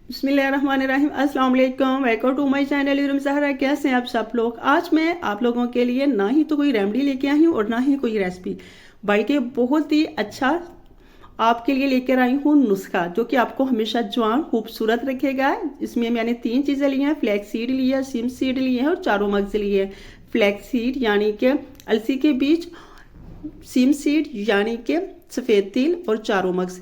बिस्मिल्लाहिर्रहमानिर्रहीम। अस्सलाम वालेकुम, welcome to my channel Iram Sahra. कैसे हैं आप सब लोग। आज मैं आप लोगों के लिए ना ही तो कोई रेमेडी लेके आई हूँ और ना ही कोई रेसिपी, बल्कि बहुत ही अच्छा आपके लिए लेकर आई हूँ नुस्खा, जो कि आपको हमेशा जवान खूबसूरत रखेगा। इसमें मैंने 3 चीज़ें ली हैं। फ्लैक्स सीड ली है, सीम सीड लिए हैं और चारों मगज लिए हैं। फ्लैक्स सीड यानी कि अलसी के बीज, सीम सीड यानी कि सफ़ेद तिल और चारों मगज।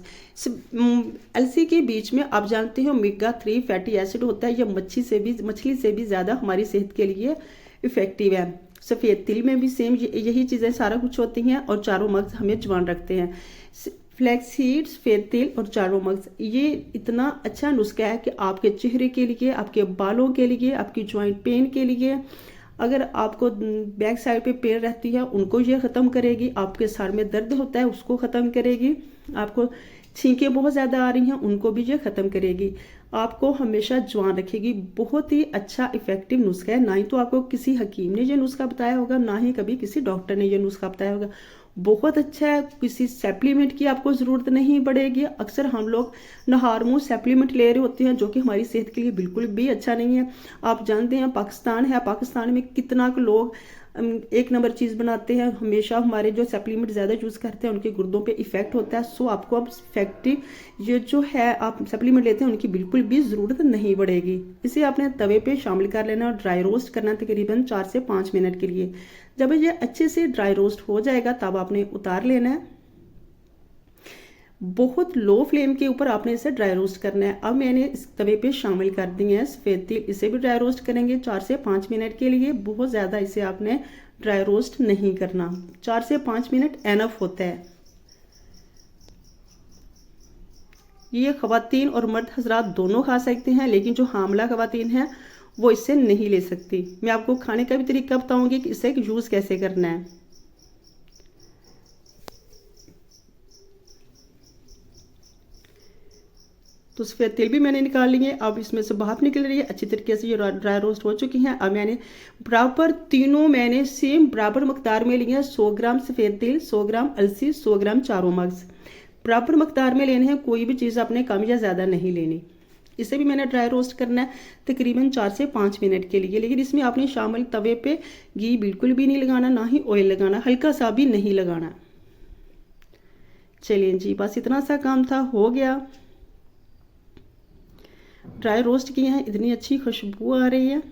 अलसी के बीच में आप जानते हो ओमेगा 3 फैटी एसिड होता है। यह मछली से भी ज़्यादा हमारी सेहत के लिए इफ़ेक्टिव है। सफ़ेद तिल में भी सेम यही चीज़ें सारा कुछ होती हैं और चारों मगज हमें जवान रखते हैं। फ्लैक्स सीड, सफ़ेद तिल और चारों मगज, ये इतना अच्छा नुस्खा है कि आपके चेहरे के लिए, आपके बालों के लिए, आपकी जॉइंट पेन के लिए, अगर आपको बैक साइड पे पेन रहती है उनको ये ख़त्म करेगी। आपके सर में दर्द होता है उसको ख़त्म करेगी। आपको छींकें बहुत ज़्यादा आ रही हैं उनको भी ये ख़त्म करेगी। आपको हमेशा जवान रखेगी। बहुत ही अच्छा इफ़ेक्टिव नुस्खा है। ना ही तो आपको किसी हकीम ने ये नुस्खा बताया होगा, ना ही कभी किसी डॉक्टर ने ये नुस्खा बताया होगा। बहुत अच्छा है। किसी सप्लीमेंट की आपको ज़रूरत नहीं पड़ेगी। अक्सर हम लोग नहार मुँह सप्लीमेंट ले रहे होते हैं, जो कि हमारी सेहत के लिए बिल्कुल भी अच्छा नहीं है। आप जानते हैं पाकिस्तान है, पाकिस्तान में कितना लोग एक नंबर चीज़ बनाते हैं। हमेशा हमारे जो सप्लीमेंट ज़्यादा यूज़ करते हैं उनके गुर्दों पे इफ़ेक्ट होता है। सो आपको अब इफेक्टिव ये जो है आप सप्लीमेंट लेते हैं उनकी बिल्कुल भी ज़रूरत नहीं पड़ेगी। इसे आपने तवे पे शामिल कर लेना और ड्राई रोस्ट करना तकरीबन 4 से 5 मिनट के लिए। जब ये अच्छे से ड्राई रोस्ट हो जाएगा तब आपने उतार लेना है। बहुत लो फ्लेम के ऊपर आपने इसे ड्राई रोस्ट करना है। अब मैंने इस तवे पे शामिल कर दिए हैं सफ़ेद तिल। इसे भी ड्राई रोस्ट करेंगे 4 से 5 मिनट के लिए। बहुत ज़्यादा इसे आपने ड्राई रोस्ट नहीं करना, 4 से 5 मिनट एनफ होता है। ये ख़वातीन और मर्द हजरात दोनों खा सकते हैं, लेकिन जो हामला ख़वातीन हैं वो इससे नहीं ले सकती। मैं आपको खाने का भी तरीका बताऊंगी कि इसे यूज़ कैसे करना है। तो सफ़ेद तिल भी मैंने निकाल लिए। अब इसमें से भाप निकल रही है। अच्छी तरीके से ये ड्राई रोस्ट हो चुकी हैं। अब मैंने बराबर तीनों मैंने सेम बराबर मकदार में लिए हैं। 100 ग्राम सफ़ेद तिल, 100 ग्राम अलसी, 100 ग्राम चारों मगज। बराबर मकदार में लेने हैं। कोई भी चीज़ आपने कम या ज़्यादा नहीं लेनी। इसे भी मैंने ड्राई रोस्ट करना है तकरीबन 4 से 5 मिनट के लिए। लेकिन इसमें आपने शामिल तवे पे घी बिल्कुल भी नहीं लगाना, ना ही ऑयल लगाना, हल्का सा भी नहीं लगाना। चलिए जी, बस इतना सा काम था, हो गया। ड्राई रोस्ट किए हैं, इतनी अच्छी खुशबू आ रही है।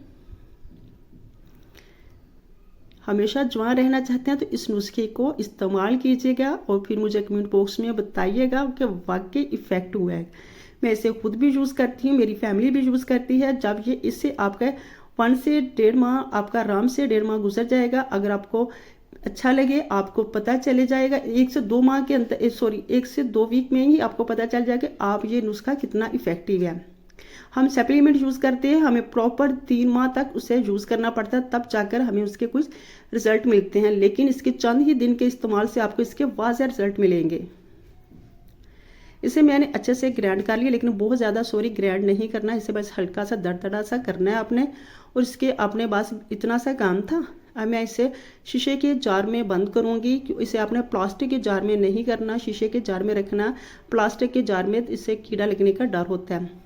हमेशा जवान रहना चाहते हैं तो इस नुस्खे को इस्तेमाल कीजिएगा और फिर मुझे कमेंट बॉक्स में बताइएगा कि वाकई इफ़ेक्ट हुआ है। मैं इसे खुद भी यूज़ करती हूँ, मेरी फैमिली भी यूज़ करती है। जब ये इससे आपका 1 से 1.5 माह, आपका आराम से 1.5 माह गुजर जाएगा। अगर आपको अच्छा लगे, आपको पता चले जाएगा 1 से 2 माह के अंदर, 1 से 2 वीक में ही आपको पता चल जाएगा कि आप ये नुस्खा कितना इफ़ेक्टिव है। हम सप्लीमेंट यूज़ करते हैं, हमें प्रॉपर 3 माह तक उसे यूज़ करना पड़ता है, तब जाकर हमें उसके कुछ रिजल्ट मिलते हैं। लेकिन इसके चंद ही दिन के इस्तेमाल से आपको इसके वाज़ेह रिजल्ट मिलेंगे। इसे मैंने अच्छे से ग्राइंड कर लिया, लेकिन बहुत ज़्यादा ग्राइंड नहीं करना। इसे बस हल्का सा दरदरा सा करना है आपने। और इसके अपने पास इतना सा काम था। अब मैं इसे शीशे के जार में बंद करूँगी। इसे आपने प्लास्टिक के जार में नहीं करना, शीशे के जार में रखना। प्लास्टिक के जार में इससे कीड़ा लगने का डर होता है।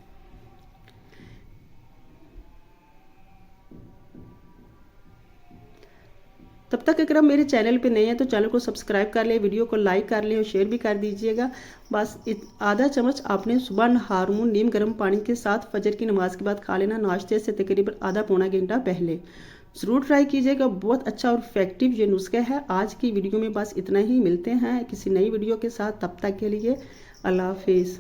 तब तक अगर आप मेरे चैनल पे नए हैं तो चैनल को सब्सक्राइब कर लें, वीडियो को लाइक कर लें और शेयर भी कर दीजिएगा। बस आधा चम्मच आपने सुबह नहार मुँह नीम गर्म पानी के साथ फजर की नमाज के बाद खा लेना, नाश्ते से तकरीबन आधा पौना घंटा पहले। ज़रूर ट्राई कीजिएगा, बहुत अच्छा और इफेक्टिव ये नुस्खा है। आज की वीडियो में बस इतना ही। मिलते हैं किसी नई वीडियो के साथ, तब तक के लिए अल्लाह हाफिज़।